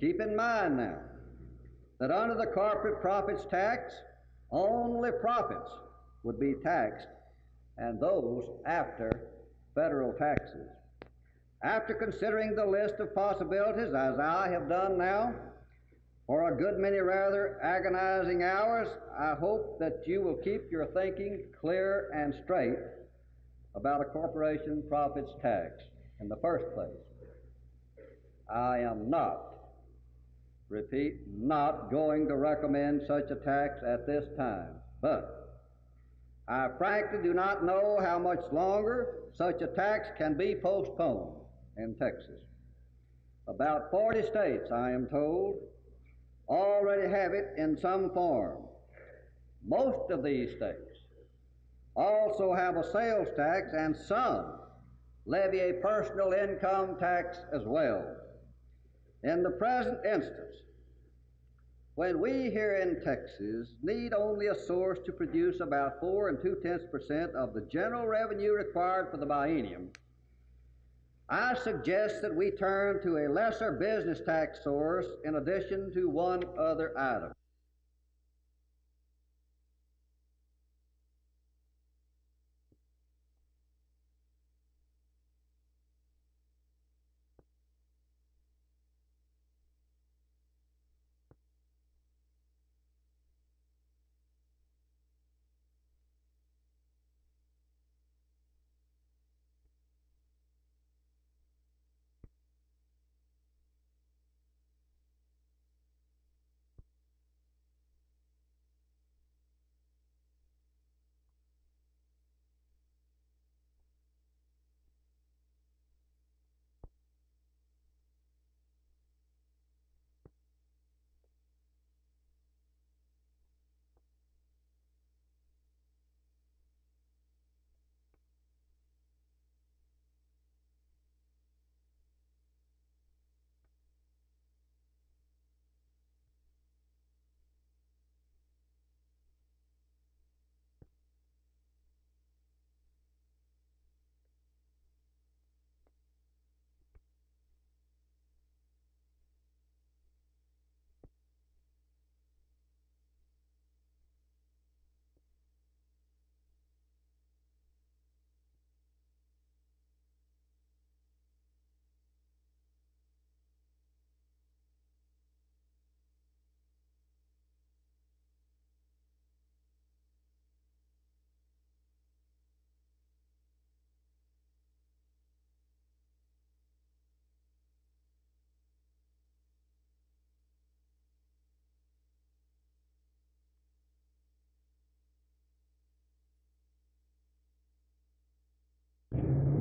Keep in mind now that under the corporate profits tax, only profits would be taxed, and those after federal taxes. After considering the list of possibilities, as I have done now, for a good many rather agonizing hours, I hope that you will keep your thinking clear and straight about a corporation profits tax. In the first place, I am not, repeat, not going to recommend such a tax at this time, but I frankly do not know how much longer such a tax can be postponed in Texas. About 40 states, I am told, already have it in some form. Most of these states also have a sales tax, and some levy a personal income tax as well. In the present instance, when we here in Texas need only a source to produce about 4 2/10% of the general revenue required for the biennium, I suggest that we turn to a lesser business tax source in addition to one other item.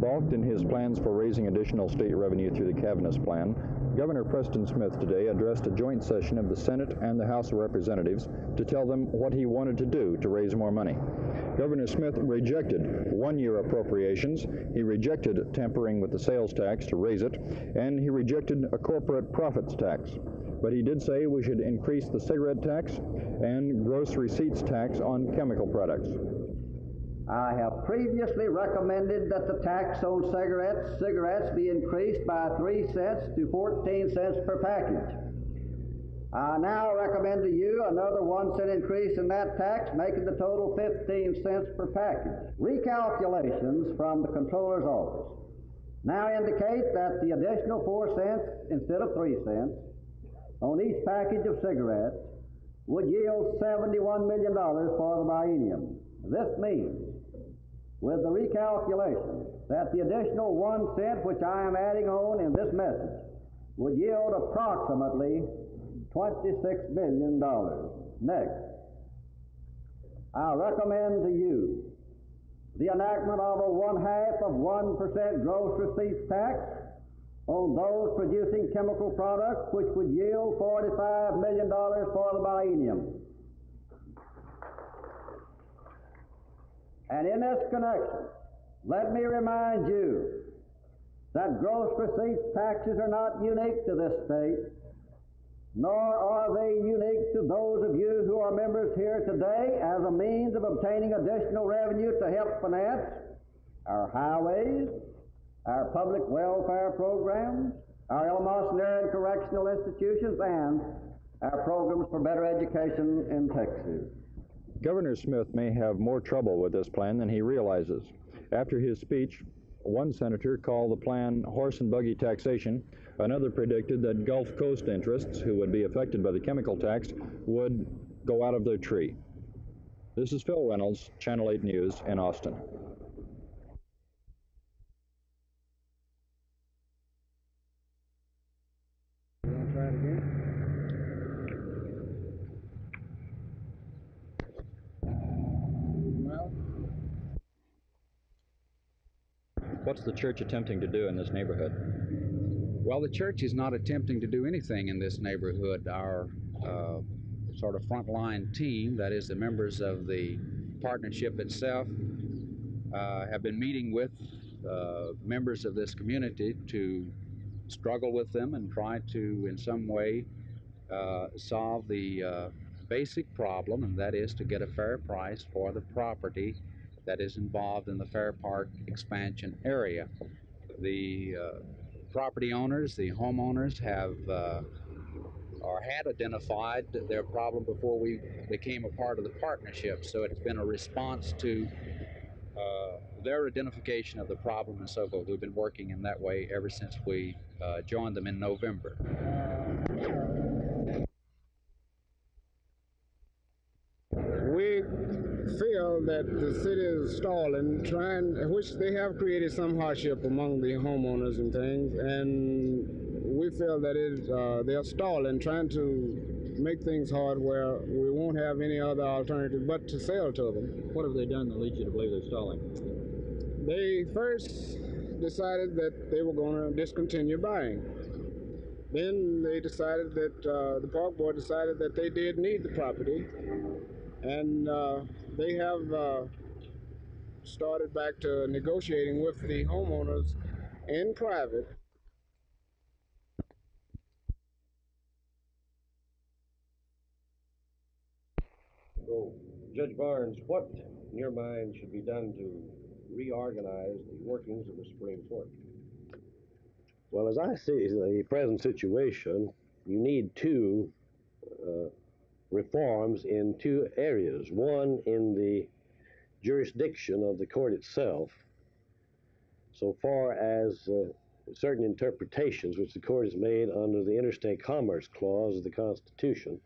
Balked in his plans for raising additional state revenue through the Cabinet plan, Governor Preston Smith today addressed a joint session of the Senate and the House of Representatives to tell them what he wanted to do to raise more money. Governor Smith rejected one-year appropriations, he rejected tampering with the sales tax to raise it, and he rejected a corporate profits tax. But he did say we should increase the cigarette tax and gross receipts tax on chemical products. I have previously recommended that the tax on cigarettes be increased by 3 cents to 14 cents per package. I now recommend to you another 1 cent increase in that tax, making the total 15 cents per package. Recalculations from the Comptroller's office now indicate that the additional 4 cents instead of 3 cents on each package of cigarettes would yield $71 million for the biennium. This means, with the recalculation, that the additional 1 cent which I am adding on in this message would yield approximately $26 million. Next, I recommend to you the enactment of a 0.5% gross receipts tax on those producing chemical products, which would yield $45 million for the biennium. And in this connection, let me remind you that gross receipts taxes are not unique to this state, nor are they unique to those of you who are members here today as a means of obtaining additional revenue to help finance our highways, our public welfare programs, our elementary and correctional institutions, and our programs for better education in Texas. Governor Smith may have more trouble with this plan than he realizes. After his speech, one senator called the plan horse and buggy taxation. Another predicted that Gulf Coast interests, who would be affected by the chemical tax, would go out of their tree. This is Phil Reynolds, Channel 8 News in Austin. You want to try it again? Well, What's the church attempting to do in this neighborhood? Well, the church is not attempting to do anything in this neighborhood. Our sort of frontline team, that is the members of the partnership itself, have been meeting with members of this community to struggle with them and try to, in some way, solve the basic problem, and that is to get a fair price for the property that is involved in the Fair Park expansion area. The property owners, the homeowners, have or had identified their problem before we became a part of the partnership. So it's been a response to their identification of the problem and so forth. We've been working in that way ever since we joined them in November. We feel that the city is stalling, which they have created some hardship among the homeowners and things, and we feel that they're stalling, trying to make things hard where we won't have any other alternative but to sell to them. What have they done that leads you to believe they're stalling? They first decided that they were going to discontinue buying. Then they decided that the park board decided that they did need the property, and they have started back to negotiating with the homeowners in private. So, Judge Barnes, what in your mind should be done to reorganize the workings of the Supreme Court? Well, as I see the present situation, you need two reforms in two areas. One in the jurisdiction of the court itself, so far as certain interpretations which the court has made under the Interstate Commerce Clause of the Constitution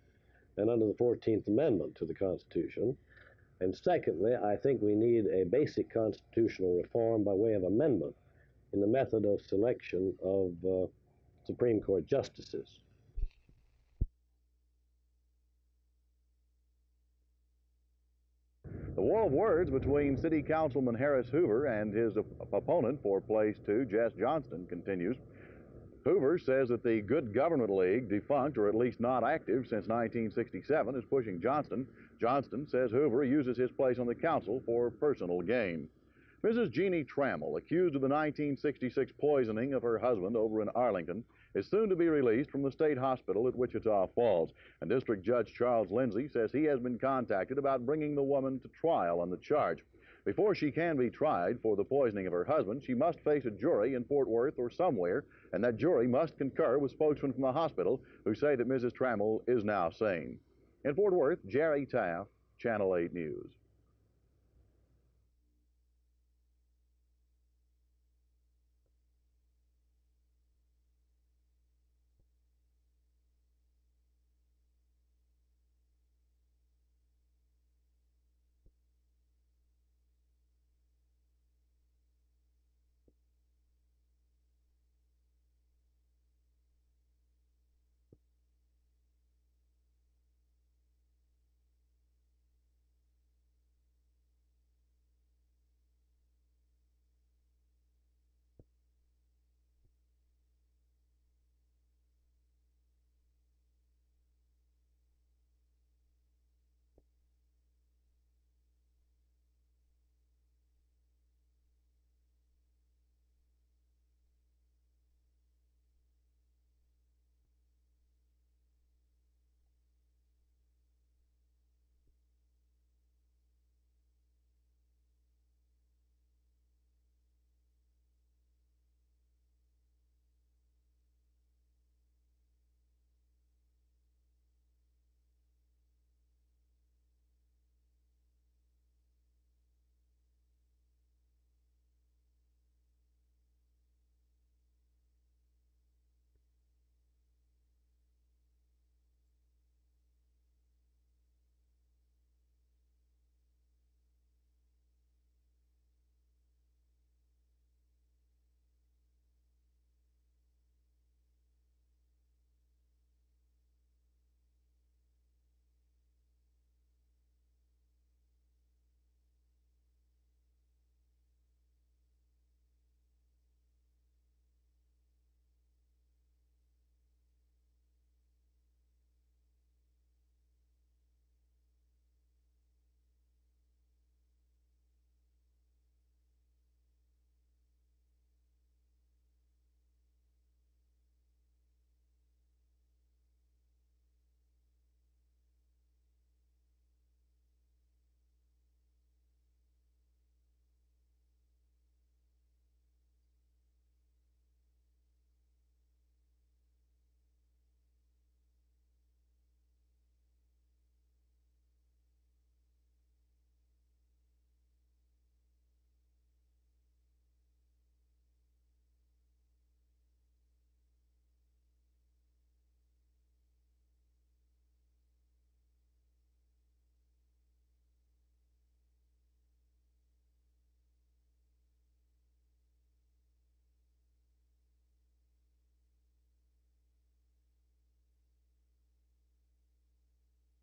and under the 14th Amendment to the Constitution. And secondly, I think we need a basic constitutional reform by way of amendment in the method of selection of Supreme Court justices. The war of words between City Councilman Harris Hoover and his opponent for Place 2, Jess Johnston, continues. Hoover says that the Good Government League, defunct or at least not active since 1967, is pushing Johnston. Johnston says Hoover uses his place on the council for personal gain. Mrs. Jeannie Trammell, accused of the 1966 poisoning of her husband over in Arlington, is soon to be released from the state hospital at Wichita Falls. And District Judge Charles Lindsay says he has been contacted about bringing the woman to trial on the charge. Before she can be tried for the poisoning of her husband, she must face a jury in Fort Worth or somewhere, and that jury must concur with spokesmen from the hospital who say that Mrs. Trammell is now sane. In Fort Worth, Jerry Taft, Channel 8 News.